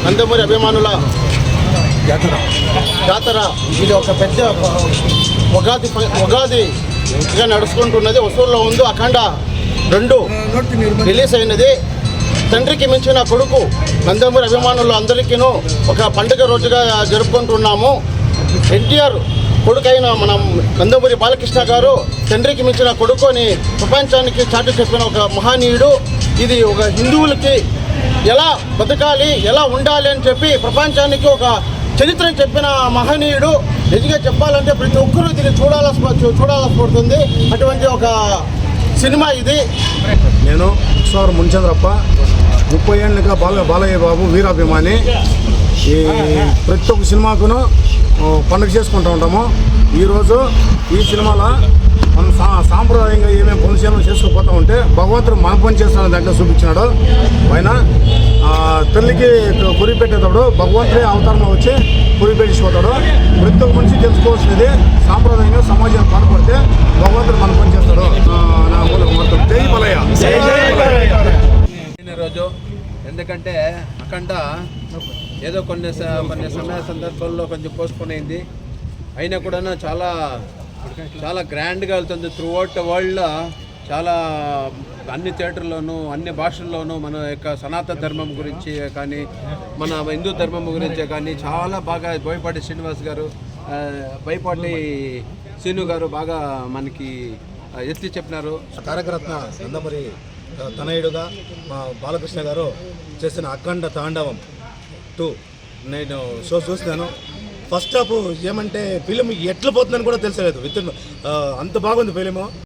నందమూరి అభిమానుల జాతర ఇది ఒక పెద్ద ఉగాదిగా నడుచుకుంటున్నది. వసూల్లో ఉంది. అఖండ 2 రిలీజ్ అయినది. తండ్రికి మించిన కొడుకు నందమూరి అభిమానులు అందరికీ ఒక పండుగ రోజుగా జరుపుకుంటున్నాము. ఎన్టీఆర్ కొడుకైన మనం నందమూరి బాలకృష్ణ గారు తండ్రికి మించిన కొడుకు అని ప్రపంచానికి చాటి చెప్పిన ఒక మహనీయుడు. ఇది ఒక హిందువులకి ఎలా బతకాలి, ఎలా ఉండాలి అని చెప్పి ప్రపంచానికి ఒక చరిత్రను చెప్పిన మహనీయుడు. నిజంగా చెప్పాలంటే ప్రతి ఒక్కరూ దీన్ని చూడాల్సి పడుతుంది. అటువంటి ఒక సినిమా ఇది. నేను సార్ మునిచంద్రప్ప, 30 ఏళ్ళుగా బాలయ్య బాబు వీరాభిమాని. ఈ ప్రతి ఒక్క సినిమాకును పండుగ చేసుకుంటూ ఉంటాము. ఈరోజు ఈ సినిమాలో మనం సాంప్రదాయంగా ఏమేమి పనులు చేసుకుపోతూ ఉంటే భగవంతుడు మన పని చేస్తాడని దాంట్లో చూపించినాడు. ఆయన తల్లికి పురి పెట్టేటప్పుడు భగవంతుడే అవతారంలో వచ్చి పురి పెట్టిపోతాడు. ప్రతి ఒక్క మనిషి తెలుసుకోవాల్సినది సాంప్రదాయంగా సమాజాన్ని పాటుపడితే భగవంతుడు మన పని చేస్తాడు. నా మొత్తం జై బాలయ్య. రోజు ఎందుకంటే అఖండ ఏదో కొన్ని సమయ సందర్భాల్లో కొంచెం పోస్ట్పోన్ అయింది. అయినా కూడా చాలా గ్రాండ్గా వెళ్తుంది. త్రూఅవుట్ వరల్డ్లో చాలా అన్ని థియేటర్లోనూ అన్ని భాషల్లోనూ మన యొక్క సనాతన ధర్మం గురించి కానీ మన హిందూ ధర్మం గురించి కానీ చాలా బాగా బోయపాటి శ్రీనివాస్ గారు, బైపాటి శ్రీను గారు బాగా మనకి ఎత్తి చెప్పినారు. తారకరత్న నందమూరి తనయుడుగా మా బాలకృష్ణ గారు చేసిన అఖండ తాండవం 2 నేను చూసినాను. ఫస్ట్ హాఫ్ ఏమంటే ఫిలిం ఎట్లా పోతుందని కూడా తెలిసలేదు. అంత బాగుంది ఫిలిము.